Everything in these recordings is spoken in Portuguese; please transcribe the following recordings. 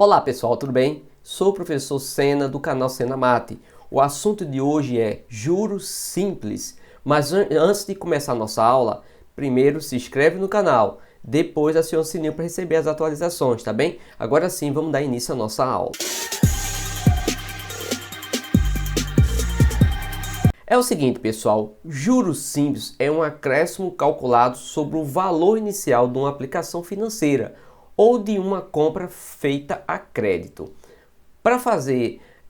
Olá pessoal, tudo bem? Sou o professor Sena do canal Sena Mate. O assunto de hoje é juros simples. Mas antes de começar a nossa aula, primeiro se inscreve no canal, depois aciona o sininho para receber as atualizações, tá bem? Agora sim, vamos dar início à nossa aula. É o seguinte, pessoal, juros simples é um acréscimo calculado sobre o valor inicial de uma aplicação financeira ou de uma compra feita a crédito. Para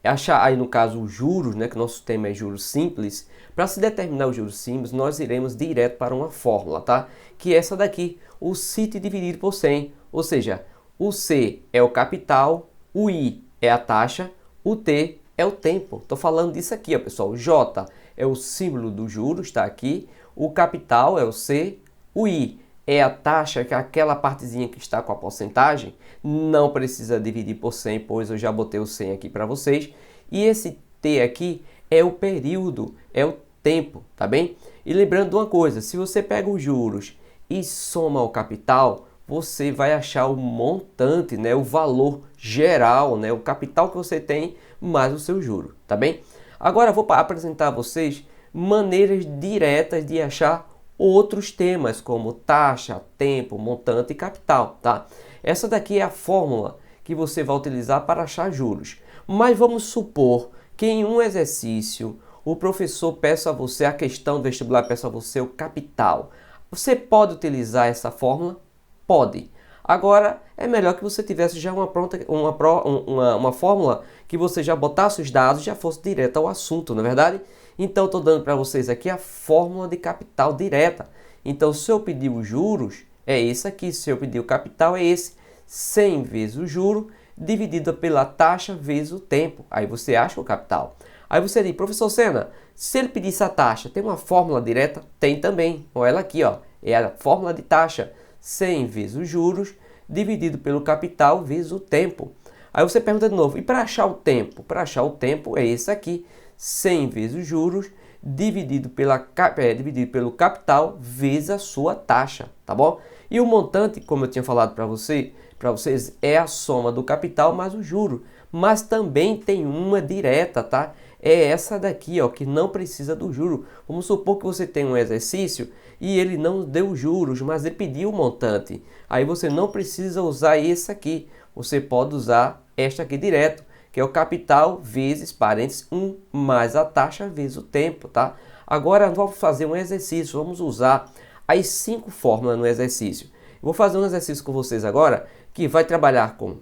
achar aí no caso os juros, né, que nosso tema é juros simples, para se determinar os juros simples, nós iremos direto para uma fórmula, tá? Que é essa daqui, o CIT dividido por 100, ou seja, o C é o capital, o I é a taxa, o T é o tempo. Estou falando disso aqui, ó, pessoal. O J é o símbolo do juros, está aqui. O capital é o C. O I é a taxa, que é aquela partezinha que está com a porcentagem. Não precisa dividir por 100, pois eu já botei o 100 aqui para vocês. E esse T aqui é o período, é o tempo, tá bem? E lembrando de uma coisa, se você pega os juros e soma o capital, você vai achar o montante, né, o valor geral, né, o capital que você tem mais o seu juro, tá bem? Agora eu vou apresentar a vocês maneiras diretas de achar outros temas como taxa, tempo, montante e capital, tá? Essa daqui é a fórmula que você vai utilizar para achar juros. Mas vamos supor que em um exercício o professor peça a você, a questão do vestibular peça a você o capital. Você pode utilizar essa fórmula? Pode. Agora, é melhor que você tivesse já uma fórmula que você já botasse os dados e já fosse direto ao assunto, não é verdade? Então, estou dando para vocês aqui a fórmula de capital direta. Então, se eu pedir os juros, é esse aqui. Se eu pedir o capital, é esse. 100 vezes o juro, dividido pela taxa vezes o tempo. Aí você acha o capital. Aí você diz, professor Sena, se ele pedisse a taxa, tem uma fórmula direta? Tem também. Olha ela aqui, ó. É a fórmula de taxa. 100 vezes os juros, dividido pelo capital vezes o tempo. Aí você pergunta de novo, e para achar o tempo? Para achar o tempo é esse aqui, 100 vezes os juros, dividido pelo capital vezes a sua taxa, tá bom? E o montante, como eu tinha falado para vocês, é a soma do capital mais o juro. Mas também tem uma direta, tá? É essa daqui, ó, que não precisa do juro. Vamos supor que você tem um exercício e ele não deu juros, mas ele pediu o montante. Aí você não precisa usar esse aqui. Você pode usar esta aqui direto, que é o capital vezes, parênteses, 1 mais a taxa vezes o tempo, tá? Agora vamos fazer um exercício. Vamos usar as 5 fórmulas no exercício. Eu vou fazer um exercício com vocês agora que vai trabalhar com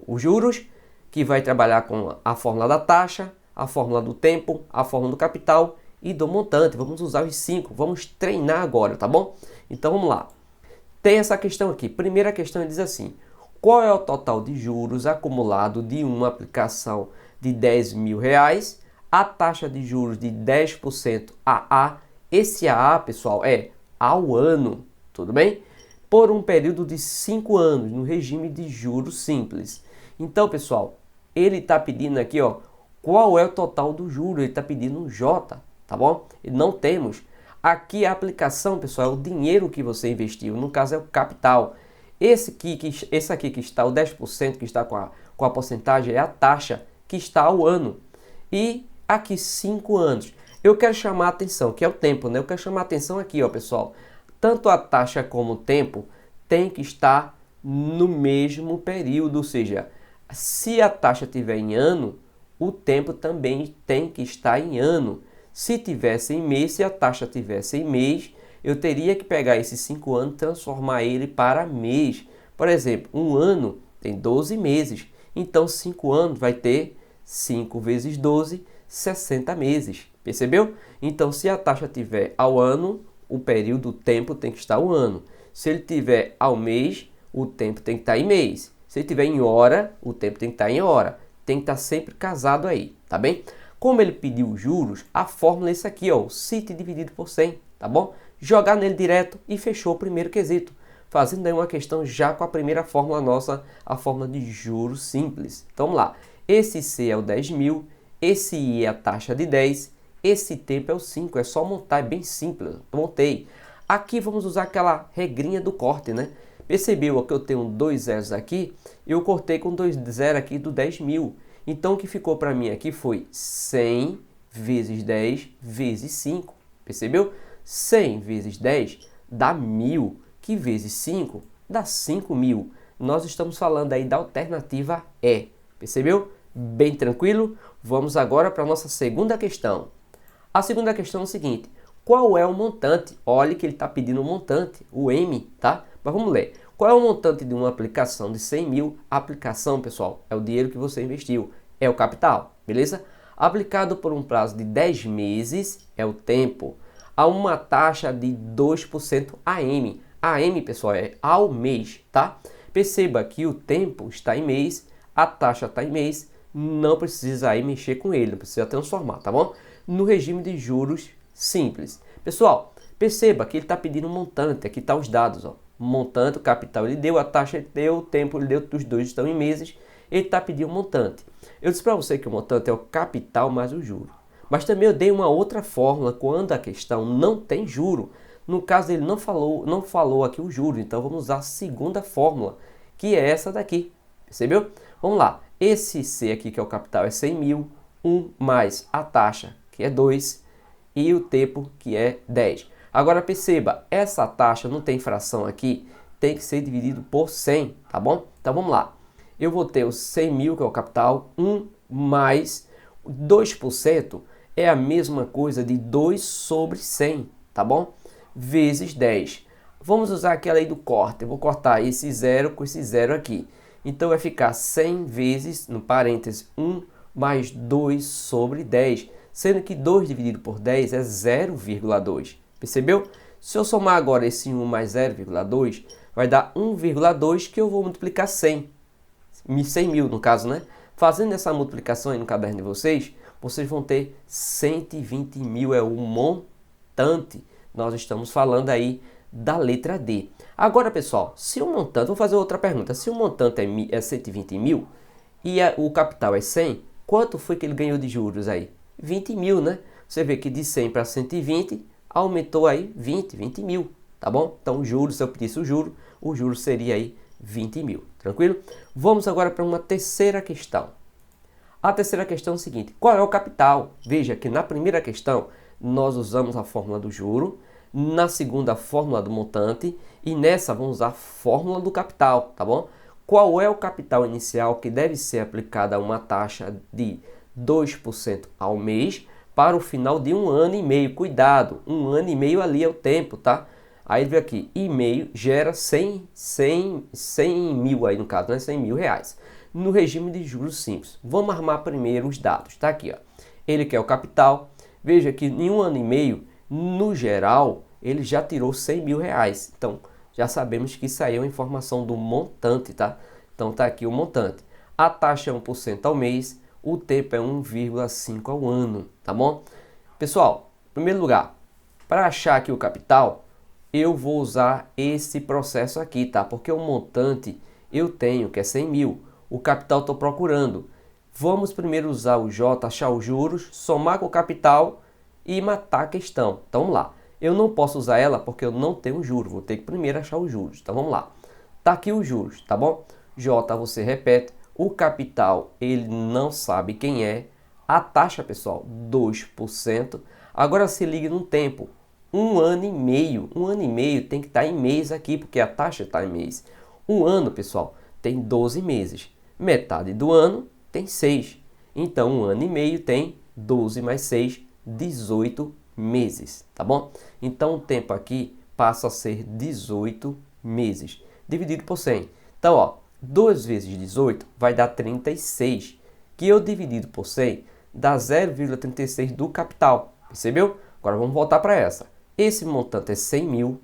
os juros, que vai trabalhar com a fórmula da taxa, a fórmula do tempo, a fórmula do capital e do montante. Vamos usar os 5, vamos treinar agora, tá bom? Então vamos lá. Tem essa questão aqui. Primeira questão diz assim: qual é o total de juros acumulado de uma aplicação de R$10.000? A taxa de juros de 10% AA. Esse AA, pessoal, é ao ano, tudo bem? Por um período de 5 anos, no regime de juros simples. Então, pessoal, ele está pedindo aqui, ó, qual é o total do juro? Ele está pedindo um J, tá bom? E não temos. Aqui a aplicação, pessoal, é o dinheiro que você investiu. No caso é o capital. Esse aqui que está, o 10%, que está com a porcentagem, é a taxa que está ao ano. E aqui 5 anos. Eu quero chamar a atenção, que é o tempo, né? Eu quero chamar a atenção aqui, ó, pessoal. Tanto a taxa como o tempo tem que estar no mesmo período, ou seja, se a taxa estiver em ano, o tempo também tem que estar em ano. Se tivesse em mês, se a taxa tivesse em mês, eu teria que pegar esses 5 anos e transformar ele para mês. Por exemplo, um ano tem 12 meses, então 5 anos vai ter 5 vezes 12, 60 meses. Percebeu? Então, se a taxa estiver ao ano, o período, o tempo tem que estar ao ano. Se ele estiver ao mês, o tempo tem que estar em mês. Se ele estiver em hora, o tempo tem que estar em hora. Tem que estar sempre casado aí, tá bem? Como ele pediu os juros, a fórmula é essa aqui, ó, o CIT dividido por 100, tá bom? Jogar nele direto e fechou o primeiro quesito. Fazendo aí uma questão já com a primeira fórmula nossa, a fórmula de juros simples. Então vamos lá. Esse C é o 10.000, esse I é a taxa de 10, esse tempo é o 5, é só montar, é bem simples. Montei. Aqui vamos usar aquela regrinha do corte, né? Percebeu que eu tenho dois zeros aqui? Eu cortei com dois zeros aqui do 10.000. Então, o que ficou para mim aqui foi 100 vezes 10 vezes 5. Percebeu? 100 vezes 10 dá 1.000, que vezes 5 dá 5.000. Nós estamos falando aí da alternativa E. Percebeu? Bem tranquilo? Vamos agora para a nossa segunda questão. A segunda questão é o seguinte: qual é o montante? Olha que ele está pedindo um montante, o M, tá? Mas vamos ler. Qual é o montante de uma aplicação de 100.000? A aplicação, pessoal, é o dinheiro que você investiu, é o capital, beleza? Aplicado por um prazo de 10 meses, é o tempo, a uma taxa de 2% AM. AM, pessoal, é ao mês, tá? Perceba que o tempo está em mês, a taxa está em mês, não precisa aí mexer com ele, não precisa transformar, tá bom? No regime de juros simples. Pessoal, perceba que ele está pedindo um montante, aqui está os dados, ó. Montante, o capital ele deu, a taxa ele deu, o tempo ele deu, os dois estão em meses, ele está pedindo um montante. Eu disse para você que o montante é o capital mais o juro. Mas também eu dei uma outra fórmula quando a questão não tem juro. No caso ele não falou aqui o juro, então vamos usar a segunda fórmula, que é essa daqui. Percebeu? Vamos lá. Esse C aqui, que é o capital, é 100.000, 1 mais a taxa, que é 2, e o tempo, que é 10. Agora perceba, essa taxa não tem fração aqui, tem que ser dividido por 100, tá bom? Então vamos lá. Eu vou ter os 100.000, que é o capital, 1 mais 2% é a mesma coisa de 2 sobre 100, tá bom? Vezes 10. Vamos usar aquela aí do corte. Eu vou cortar esse zero com esse zero aqui. Então vai ficar 100 vezes, no parênteses, 1 mais 2 sobre 10. Sendo que 2 dividido por 10 é 0,2. Percebeu? Se eu somar agora esse 1 mais 0,2, vai dar 1,2 que eu vou multiplicar 100. 100.000 no caso, né? Fazendo essa multiplicação aí no caderno de vocês, vocês vão ter 120.000, é o montante. Nós estamos falando aí da letra D. Agora, pessoal, se o montante, vou fazer outra pergunta. Se o montante é 120.000 e o capital é 100, quanto foi que ele ganhou de juros aí? 20.000, né? Você vê que de 100 para 120 aumentou aí 20.000, tá bom? Então, o juro, se eu pedisse o juro seria aí 20.000, tranquilo? Vamos agora para uma terceira questão. A terceira questão é o seguinte: qual é o capital? Veja que na primeira questão nós usamos a fórmula do juro, na segunda a fórmula do montante e nessa vamos usar a fórmula do capital, tá bom? Qual é o capital inicial que deve ser aplicada a uma taxa de 2% ao mês para o final de 1 ano e meio? Cuidado, 1 ano e meio ali é o tempo, tá? Aí vem aqui, e meio gera 100 mil aí no caso, né? 100 mil reais. No regime de juros simples. Vamos armar primeiro os dados, tá aqui, ó. Ele quer o capital. Veja que em 1 ano e meio, no geral, ele já tirou 100 mil reais. Então, já sabemos que isso aí é uma informação do montante, tá? Então, tá aqui o montante. A taxa é 1% ao mês, o tempo é 1,5 ao ano, tá bom? Pessoal, em primeiro lugar, para achar aqui o capital, eu vou usar esse processo aqui, tá? Porque o montante eu tenho, que é 100 mil. O capital estou procurando. Vamos primeiro usar o J, achar os juros, somar com o capital e matar a questão. Então vamos lá. Eu não posso usar ela porque eu não tenho juros. Vou ter que primeiro achar os juros. Então vamos lá. Tá aqui os juros, tá bom? J você repete. O capital ele não sabe quem é. A taxa, pessoal, 2%. Agora se ligue no tempo. 1 ano e meio. 1 ano e meio tem que estar em mês aqui, porque a taxa está em mês. 1 ano, pessoal, tem 12 meses. Metade do ano tem 6. Então, 1 ano e meio tem 12 mais 6, 18 meses, tá bom? Então, o tempo aqui passa a ser 18 meses, dividido por 100. Então, ó, 2 vezes 18 vai dar 36, que eu dividido por 100 dá 0,36 do capital, percebeu? Agora, vamos voltar para essa. Esse montante é 100 mil,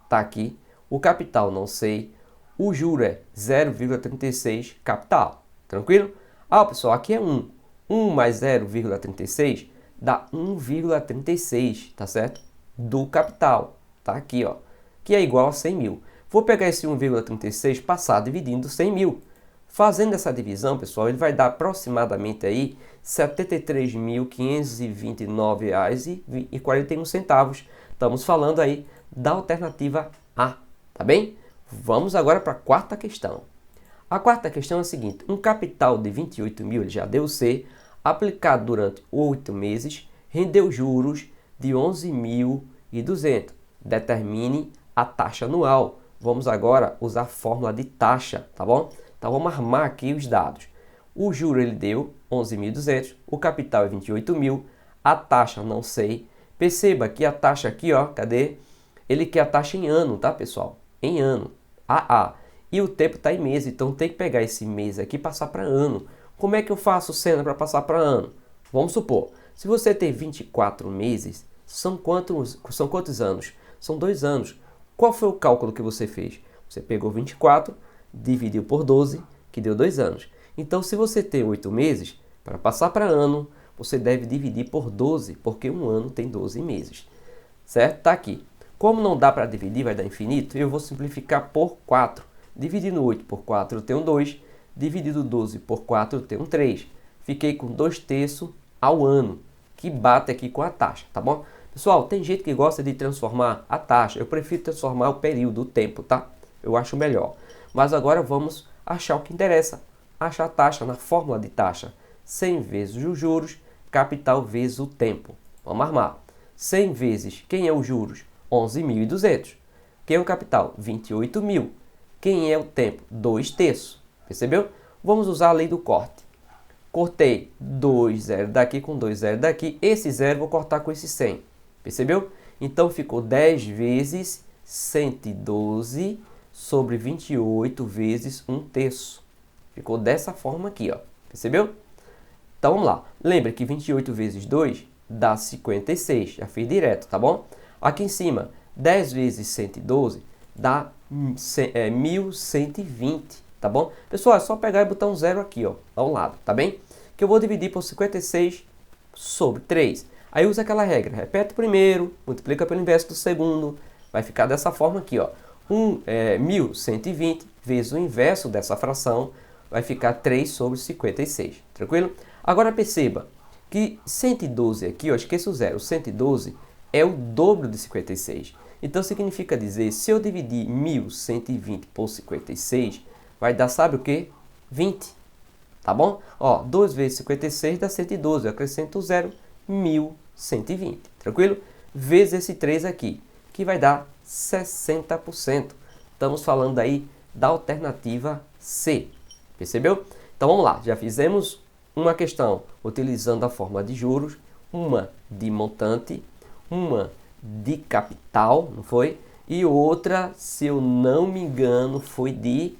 tá aqui. O capital não sei. O juro é 0,36 capital, tranquilo? Ah, pessoal, aqui é 1. 1 mais 0,36 dá 1,36, tá certo? Do capital, tá aqui, ó, que é igual a 100 mil. Vou pegar esse 1,36 passar dividindo 100 mil. Fazendo essa divisão, pessoal, ele vai dar aproximadamente aí R$ 73.529,41. Estamos falando aí da alternativa A, tá bem? Vamos agora para a quarta questão. A quarta questão é a seguinte: um capital de 28 mil, ele já deu C, aplicado durante 8 meses, rendeu juros de 11.200. Determine a taxa anual. Vamos agora usar a fórmula de taxa, tá bom? Então vamos armar aqui os dados. O juro ele deu 11.200, o capital é 28 mil, a taxa não sei. Perceba que a taxa aqui, ó, cadê? Ele quer a taxa em ano, tá, pessoal? Em ano. AA. E o tempo está em mês, então tem que pegar esse mês aqui e passar para ano. Como é que eu faço, Senna, para passar para ano? Vamos supor, se você tem 24 meses, são quantos anos? São 2 anos. Qual foi o cálculo que você fez? Você pegou 24, dividiu por 12, que deu 2 anos. Então, se você tem 8 meses, para passar para ano, você deve dividir por 12, porque um ano tem 12 meses. Certo? Está aqui. Como não dá para dividir, vai dar infinito, eu vou simplificar por 4. Dividindo 8 por 4, eu tenho 2. Dividido 12 por 4, eu tenho 3. Fiquei com 2/3 ao ano, que bate aqui com a taxa, tá bom? Pessoal, tem gente que gosta de transformar a taxa. Eu prefiro transformar o período, o tempo, tá? Eu acho melhor. Mas agora vamos achar o que interessa. Achar a taxa na fórmula de taxa. 100 vezes os juros, capital vezes o tempo. Vamos armar. 100 vezes, quem é os juros? 11.200. Quem é o capital? 28 mil. Quem é o tempo? 2/3. Percebeu? Vamos usar a lei do corte. Cortei 2 0 daqui com 2 0 daqui. Esse 0 vou cortar com esse 100. Percebeu? Então ficou 10 vezes 112 sobre 28 vezes 1/3. Ficou dessa forma aqui, ó. Percebeu? Então vamos lá. Lembra que 28 vezes 2 dá 56. Já fiz direto, tá bom? Aqui em cima, 10 vezes 112 dá 1.120, tá bom? Pessoal, é só pegar e botar um 0 aqui, ó, ao lado, tá bem? Que eu vou dividir por 56 sobre 3. Aí usa aquela regra, repete o primeiro, multiplica pelo inverso do segundo, vai ficar dessa forma aqui, ó. 1.120 vezes o inverso dessa fração vai ficar 3 sobre 56, tranquilo? Agora perceba que 112 aqui, ó, esqueça o 0, 112 é o dobro de 56. Então significa dizer, se eu dividir 1.120 por 56, vai dar, sabe o que? 20, tá bom? Ó, 2 vezes 56 dá 112, eu acrescento o 0, 1.120, tranquilo? Vezes esse 3 aqui, que vai dar 60%. Estamos falando aí da alternativa C, percebeu? Então vamos lá, já fizemos uma questão utilizando a fórmula de juros, uma de montante, uma de capital, não foi? E outra, se eu não me engano, foi de...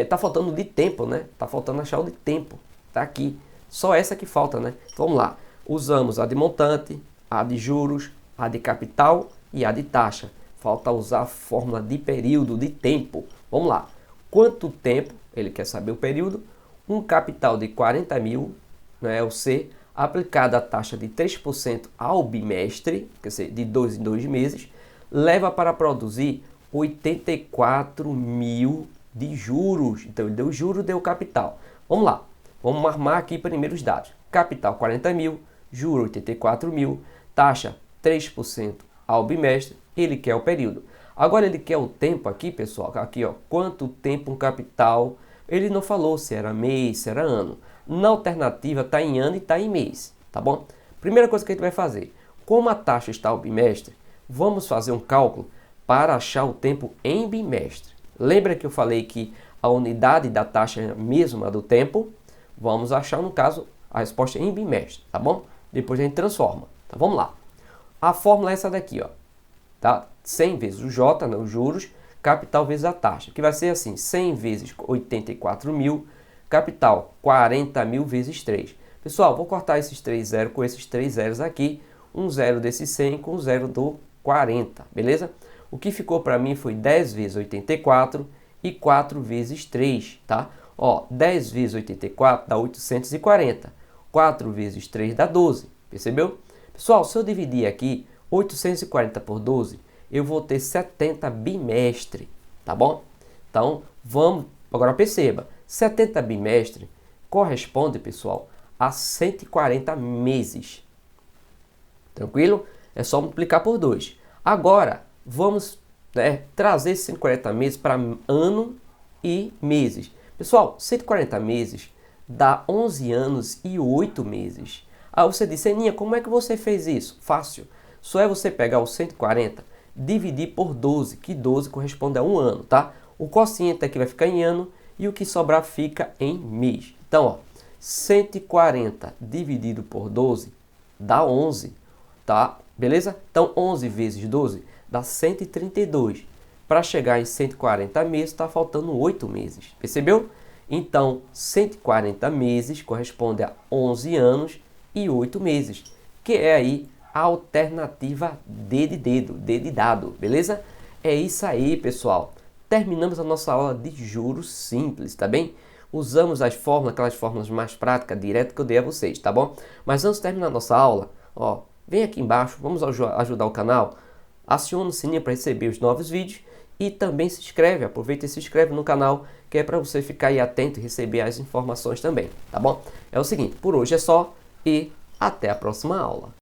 tá faltando de tempo, né? Tá faltando achar o de tempo. Tá aqui. Só essa que falta, né? Então, vamos lá. Usamos a de montante, a de juros, a de capital e a de taxa. Falta usar a fórmula de período, de tempo. Vamos lá. Quanto tempo? Ele quer saber o período. Um capital de 40 mil, né? O C, aplicada a taxa de 3% ao bimestre, quer dizer, de 2 em 2 meses, leva para produzir 84 mil de juros. Então, ele deu juro, deu capital. Vamos lá, vamos armar aqui primeiro os dados. Capital 40 mil, juro 84 mil, taxa 3% ao bimestre, ele quer o período. Agora ele quer o tempo aqui, pessoal, aqui ó, quanto tempo um capital, ele não falou se era mês, se era ano. Na alternativa está em ano e está em mês, tá bom? Primeira coisa que a gente vai fazer, como a taxa está ao bimestre, vamos fazer um cálculo para achar o tempo em bimestre. Lembra que eu falei que a unidade da taxa é a mesma do tempo? Vamos achar, no caso, a resposta em bimestre, tá bom? Depois a gente transforma. Então vamos lá. A fórmula é essa daqui, ó. Tá? 100 vezes o J, né, os juros, capital vezes a taxa, que vai ser assim, 100 vezes 84 mil, capital 40 mil vezes 3. Pessoal, vou cortar esses 3 zeros com esses 3 zeros aqui, um zero desse 100 com um zero do 40, beleza? O que ficou para mim foi 10 vezes 84 e 4 vezes 3, tá? Ó, 10 vezes 84 dá 840, 4 vezes 3 dá 12, percebeu? Pessoal, se eu dividir aqui 840 por 12, eu vou ter 70 bimestre, tá bom? Então, vamos, agora perceba, 70 bimestre corresponde, pessoal, a 140 meses. Tranquilo? É só multiplicar por 2. Agora, vamos né, trazer esses 140 meses para ano e meses. Pessoal, 140 meses dá 11 anos e 8 meses. Aí você disse, Eninha, como é que você fez isso? Fácil. Só é você pegar o 140, dividir por 12, que 12 corresponde a um ano, tá? O quociente aqui vai ficar em ano e o que sobrar fica em mês. Então, ó, 140 dividido por 12 dá 11, tá? Beleza? Então, 11 vezes 12 dá 132. Para chegar em 140 meses, está faltando 8 meses. Percebeu? Então, 140 meses corresponde a 11 anos e 8 meses, que é aí a alternativa D de dedo, D de dado, beleza? É isso aí, pessoal. Terminamos a nossa aula de juros simples, tá bem? Usamos as fórmulas, aquelas fórmulas mais práticas, direto que eu dei a vocês, tá bom? Mas antes de terminar a nossa aula, ó, vem aqui embaixo, vamos ajudar o canal, aciona o sininho para receber os novos vídeos e também se inscreve, aproveita e se inscreve no canal, que é para você ficar aí atento e receber as informações também, tá bom? É o seguinte, por hoje é só e até a próxima aula.